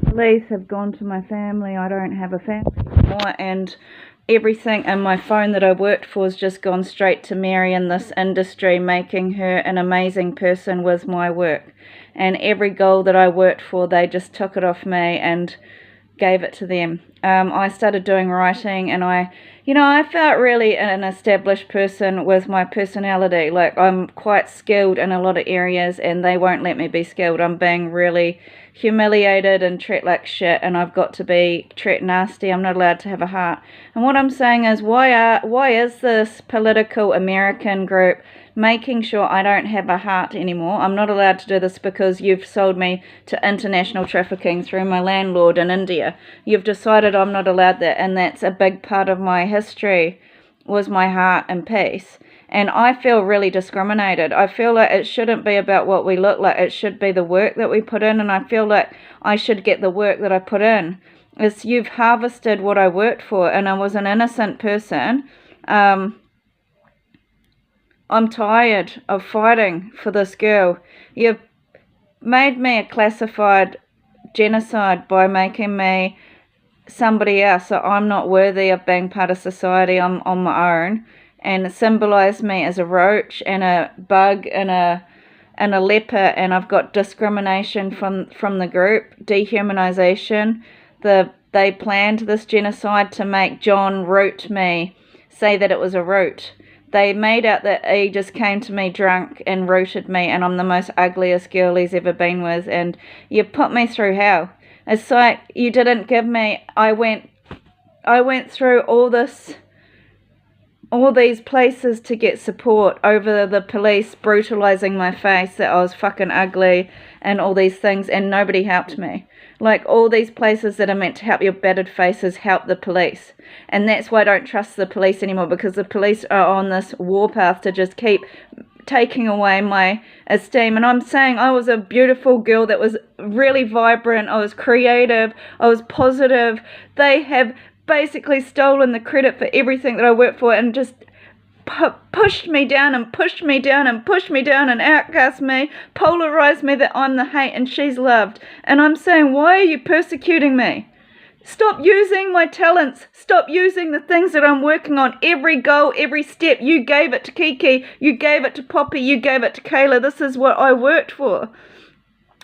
police have gone to my family. I don't have a family anymore, and everything in my phone that I worked for has just gone straight to Mary in this industry, making her an amazing person with my work. And every goal that I worked for, they just took it off me and gave it to them. I started doing writing, and I felt really an established person with my personality. Like, I'm quite skilled in a lot of areas, and they won't let me be skilled. I'm being really humiliated and treated like shit, and I've got to be treated nasty. I'm not allowed to have a heart. And what I'm saying is, why is this political American group making sure I don't have a heart anymore? I'm not allowed to do this because you've sold me to international trafficking through my landlord in India. You've decided I'm not allowed that, and that's a big part of my history, was my heart and peace. And I feel really discriminated. I feel like it shouldn't be about what we look like. It should be the work that we put in, and I feel like I should get the work that I put in. You've harvested what I worked for, and I was an innocent person. I'm tired of fighting for this girl. You've made me a classified genocide by making me somebody else, so I'm not worthy of being part of society. I'm on my own, and symbolized me as a roach and a bug and a leper, and I've got discrimination from the group, dehumanization. They planned this genocide to make John root me, say that it was a root. They made out that he just came to me drunk and rooted me, and I'm the most ugliest girl he's ever been with, and you put me through hell. It's like you didn't give me. I went through all these places to get support over the police brutalizing my face, that I was fucking ugly and all these things, and nobody helped me. Like, all these places that are meant to help your battered faces help the police. And that's why I don't trust the police anymore, because the police are on this warpath to just keep taking away my esteem. And I'm saying I was a beautiful girl that was really vibrant. I was creative. I was positive. They have basically stolen the credit for everything that I worked for, and just pushed me down and pushed me down and pushed me down and outcast me, polarized me that I'm the hate and she's loved. And I'm saying, why are you persecuting me? Stop using my talents. Stop using the things that I'm working on. Every goal, every step. You gave it to Kiki. You gave it to Poppy. You gave it to Kayla. This is what I worked for.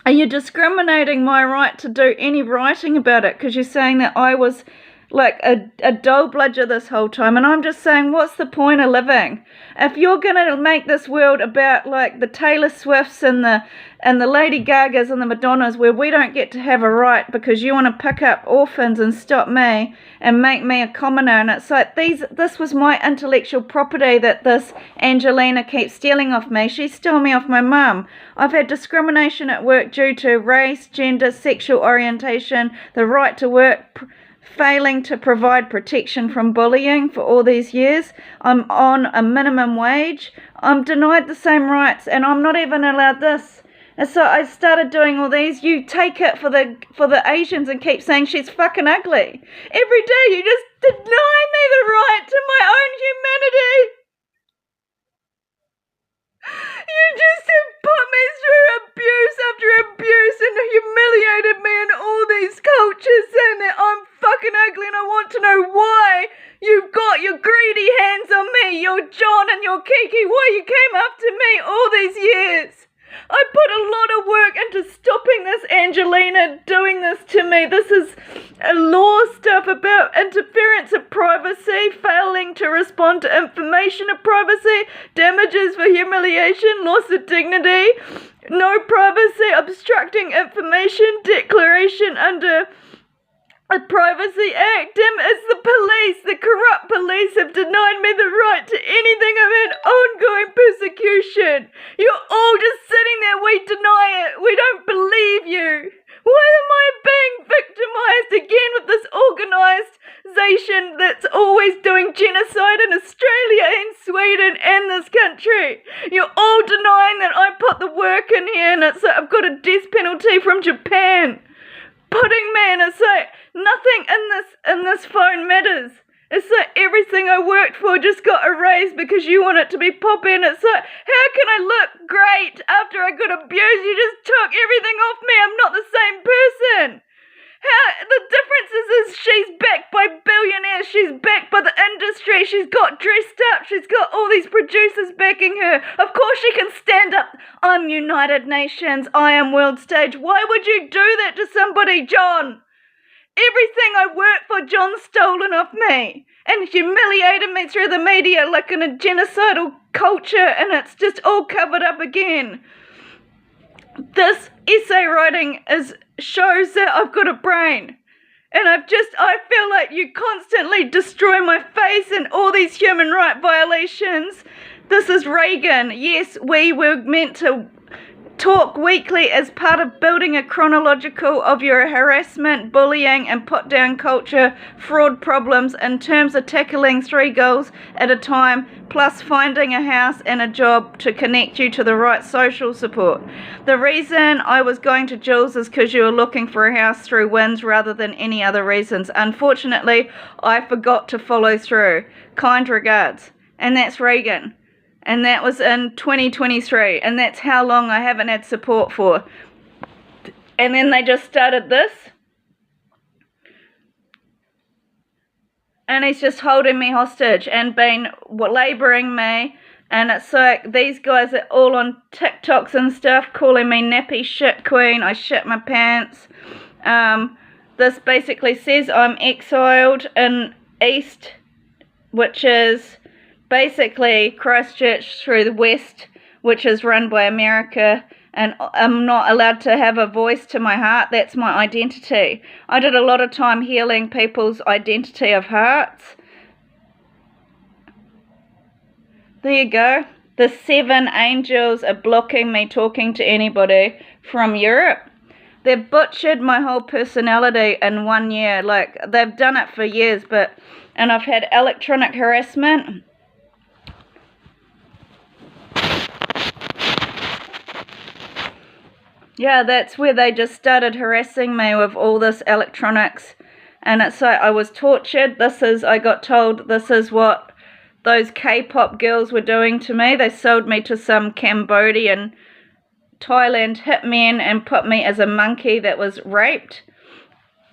And you're discriminating my right to do any writing about it, because you're saying that I was like a dull bludger this whole time. And I'm just saying, what's the point of living? If you're gonna make this world about like the Taylor Swifts and the Lady Gagas and the Madonnas, where we don't get to have a right because you want to pick up orphans and stop me and make me a commoner, and it's like this was my intellectual property that this Angelina keeps stealing off me. She stole me off my mum. I've had discrimination at work due to race, gender, sexual orientation, the right to work, failing to provide protection from bullying for all these years. I'm on a minimum wage. I'm denied the same rights, and I'm not even allowed this. And so I started doing all these. You take it for the Asians and keep saying she's fucking ugly. Every day you just deny me the right to my own humanity. You just have put me through abuse after abuse and humiliated me in all these cultures, saying that I'm fucking ugly, and I want to know why you've got your greedy hands on me, your John and your Kiki, why you came after me all these years. I put a lot of work into stopping this Angelina doing this to me. This is law stuff about interference of privacy, failing to respond to information of privacy, damages for humiliation, loss of dignity, no privacy, obstructing information, declaration under a Privacy Act. It's the police, the corrupt police have denied me the right to anything. I've had ongoing persecution. You're all just sitting there, we deny it, we don't believe you. Why am I being victimized again with this organisation that's always doing genocide in Australia and Sweden and this country? You're all denying that I put the work in here, and it's like I've got a death penalty from Japan putting me, and it's like nothing in this phone matters. It's like everything I worked for just got erased because you want it to be poppy, and it's like, how can I look great after I got abused? You just took everything off me. I'm not the same person. the difference is she's backed by billionaires, she's backed by the industry, she's got dressed up, she's got all these producers backing her. Of course she can stand up. I'm United Nations, I am world stage. Why would you do that to somebody, John? Everything I worked for, John's stolen off me and humiliated me through the media like in a genocidal culture, and it's just all covered up again. This essay writing shows that I've got a brain, and I feel like you constantly destroy my face and all these human rights violations. This is Reagan. Yes, we were meant to talk weekly as part of building a chronological of your harassment, bullying and put-down culture, fraud problems in terms of tackling 3 goals at a time, plus finding a house and a job to connect you to the right social support. The reason I was going to Jules is because you were looking for a house through wins rather than any other reasons. Unfortunately, I forgot to follow through. Kind regards. And that's Reagan. And that was in 2023, and that's how long I haven't had support for. And then they just started this. And he's just holding me hostage and been labouring me. And it's like these guys are all on TikToks and stuff calling me nappy shit queen. I shit my pants. This basically says I'm exiled in East, which is basically Christchurch through the West, which is run by America, and I'm not allowed to have a voice to my heart. That's my identity. I did a lot of time healing people's identity of hearts. There you go. The 7 angels are blocking me talking to anybody from Europe. They've butchered my whole personality in 1 year. Like, they've done it for years, and I've had electronic harassment. Yeah, that's where they just started harassing me with all this electronics. And it's like I was tortured. I got told this is what those K-pop girls were doing to me. They sold me to some Cambodian, Thailand hitmen and put me as a monkey that was raped.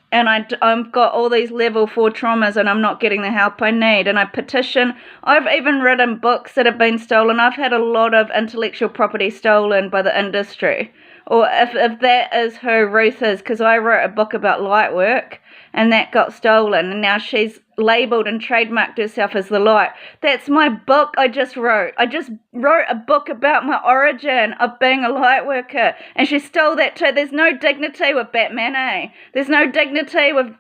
And I've got all these level 4 traumas, and I'm not getting the help I need. And I petition. I've even written books that have been stolen. I've had a lot of intellectual property stolen by the industry. Or if that is who Ruth is, because I wrote a book about light work, and that got stolen, and now she's labelled and trademarked herself as the light. That's my book I just wrote. I just wrote a book about my origin of being a light worker, and she stole that too. There's no dignity with Batman, eh? There's no dignity with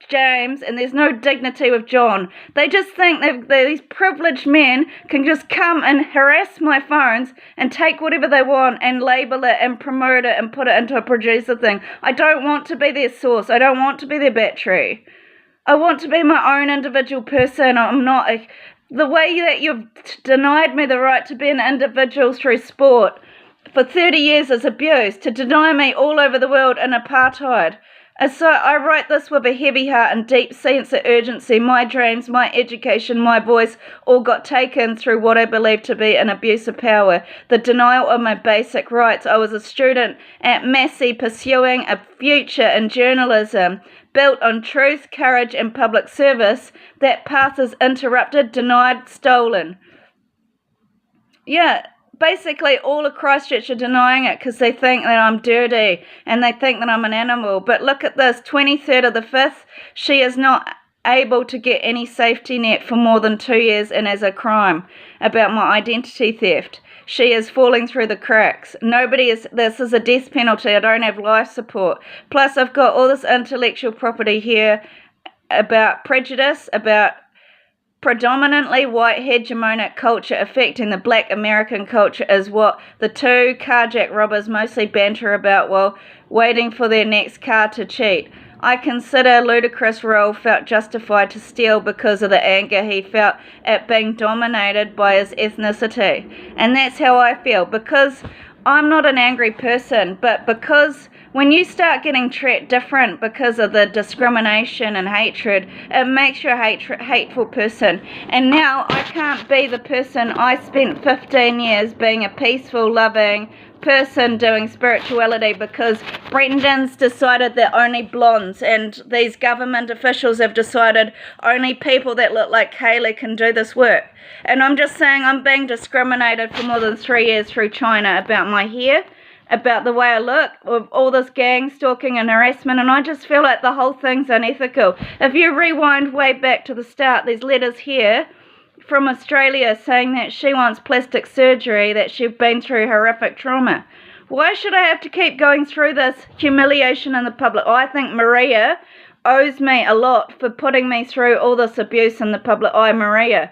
James, and there's no dignity with John. They just think these privileged men can just come and harass my phones and take whatever they want and label it and promote it and put it into a producer thing. I don't want to be their source. I don't want to be their battery. I want to be my own individual person. I'm not the way that you've denied me the right to be an individual through sport for 30 years is abuse, to deny me all over the world in apartheid. And so I write this with a heavy heart and deep sense of urgency. My dreams, my education, my voice all got taken through what I believe to be an abuse of power. The denial of my basic rights. I was a student at Massey pursuing a future in journalism built on truth, courage and public service. That path is interrupted, denied, stolen. Yeah. Basically, all of Christchurch are denying it because they think that I'm dirty and they think that I'm an animal. But look at this, 23rd of the 5th, she is not able to get any safety net for more than 2 years and as a crime about my identity theft. She is falling through the cracks. This is a death penalty. I don't have life support. Plus, I've got all this intellectual property here about prejudice, about predominantly white hegemonic culture affecting the black American culture is what the 2 carjack robbers mostly banter about while waiting for their next car to cheat. I consider Ludacris' role felt justified to steal because of the anger he felt at being dominated by his ethnicity. And that's how I feel, because I'm not an angry person, but because when you start getting treated different because of the discrimination and hatred, it makes you a hateful person. And now I can't be the person I spent 15 years being a peaceful, loving, person doing spirituality because Brendan's decided that only blondes and these government officials have decided only people that look like Kaylee can do this work. And I'm just saying I'm being discriminated for more than 3 years through China about my hair, about the way I look, with all this gang stalking and harassment, and I just feel like the whole thing's unethical. If you rewind way back to the start, there's letters here from Australia saying that she wants plastic surgery, that she's been through horrific trauma. Why should I have to keep going through this humiliation in the public? I think Maria owes me a lot for putting me through all this abuse in the public eye, Maria.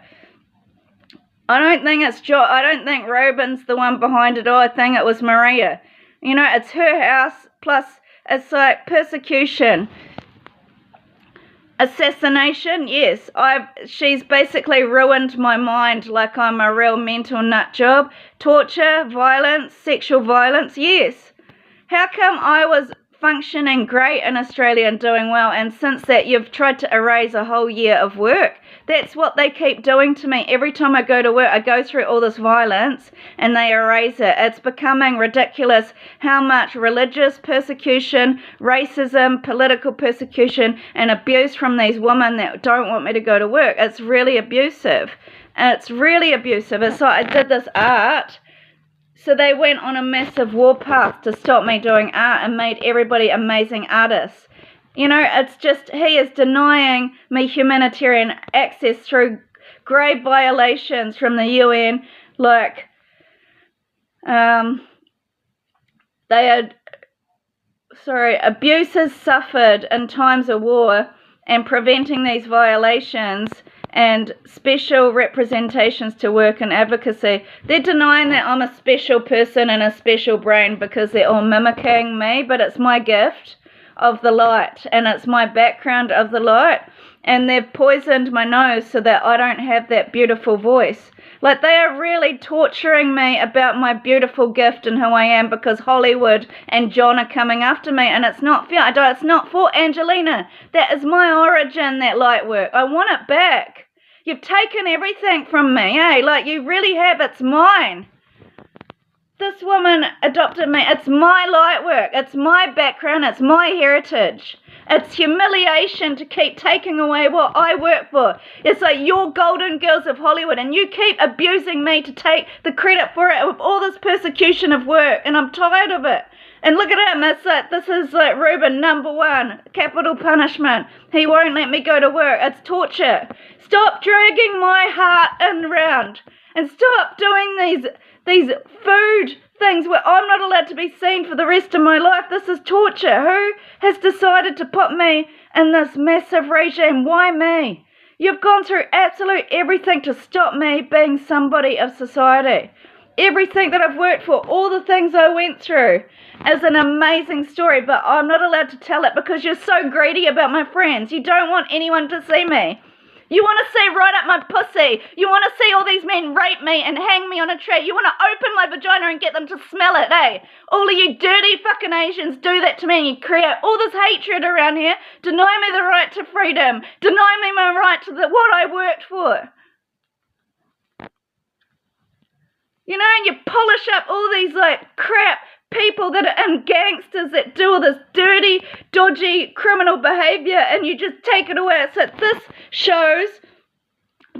I don't think it's I don't think Robin's the one behind it all. I think it was Maria. You know, it's her house, plus it's like persecution. Assassination, yes. She's basically ruined my mind like I'm a real mental nut job. Torture, violence, sexual violence, yes. How come I was functioning great in Australia and doing well, and since that you've tried to erase a whole year of work? That's what they keep doing to me. Every time I go to work, I go through all this violence and they erase it. It's becoming ridiculous how much religious persecution, racism, political persecution and abuse from these women that don't want me to go to work. It's really abusive. It's really abusive. It's like I did this art, so they went on a massive warpath to stop me doing art and made everybody amazing artists. You know, it's just, he is denying me humanitarian access through grave violations from the UN, like, abuses suffered in times of war and preventing these violations and special representations to work in advocacy. They're denying that I'm a special person and a special brain because they're all mimicking me, but it's my gift of the light and it's my background of the light, and they've poisoned my nose so that I don't have that beautiful voice. Like, they are really torturing me about my beautiful gift and who I am because Hollywood and John are coming after me, and it's not fair. It's not for Angelina. That is my origin, that light work. I want it back. You've taken everything from me, eh? Like, you really have. It's mine. This woman adopted me. It's my light work. It's my background. It's my heritage. It's humiliation to keep taking away what I work for. It's like you're golden girls of Hollywood and you keep abusing me to take the credit for it with all this persecution of work, and I'm tired of it. And look at him. It's like, this is like Reuben, #1, capital punishment. He won't let me go to work. It's torture. Stop dragging my heart in around and stop doing these food things where I'm not allowed to be seen for the rest of my life. This is torture. Who has decided to put me in this massive regime? Why me? You've gone through absolute everything to stop me being somebody of society. Everything that I've worked for, all the things I went through is an amazing story, but I'm not allowed to tell it because you're so greedy about my friends. You don't want anyone to see me. You want to see right up my pussy. You want to see all these men rape me and hang me on a tree. You want to open my vagina and get them to smell it, eh? All of you dirty fucking Asians do that to me, and you create all this hatred around here. Deny me the right to freedom. Deny me my right to what I worked for. You know, and you polish up all these, like, crap people that are in gangsters that do all this dirty, dodgy, criminal behaviour, and you just take it away. So this shows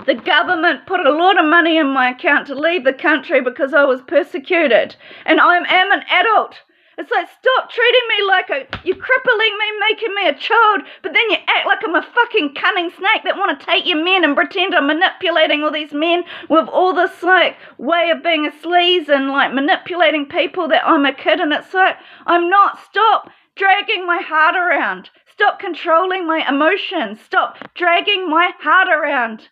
the government put a lot of money in my account to leave the country because I was persecuted. And I am an adult. It's like, stop treating me like you're crippling me, making me a child, but then you act like I'm a fucking cunning snake that want to take your men and pretend I'm manipulating all these men with all this, like, way of being a sleaze and, like, manipulating people that I'm a kid, and it's like, I'm not. Stop dragging my heart around. Stop controlling my emotions. Stop dragging my heart around.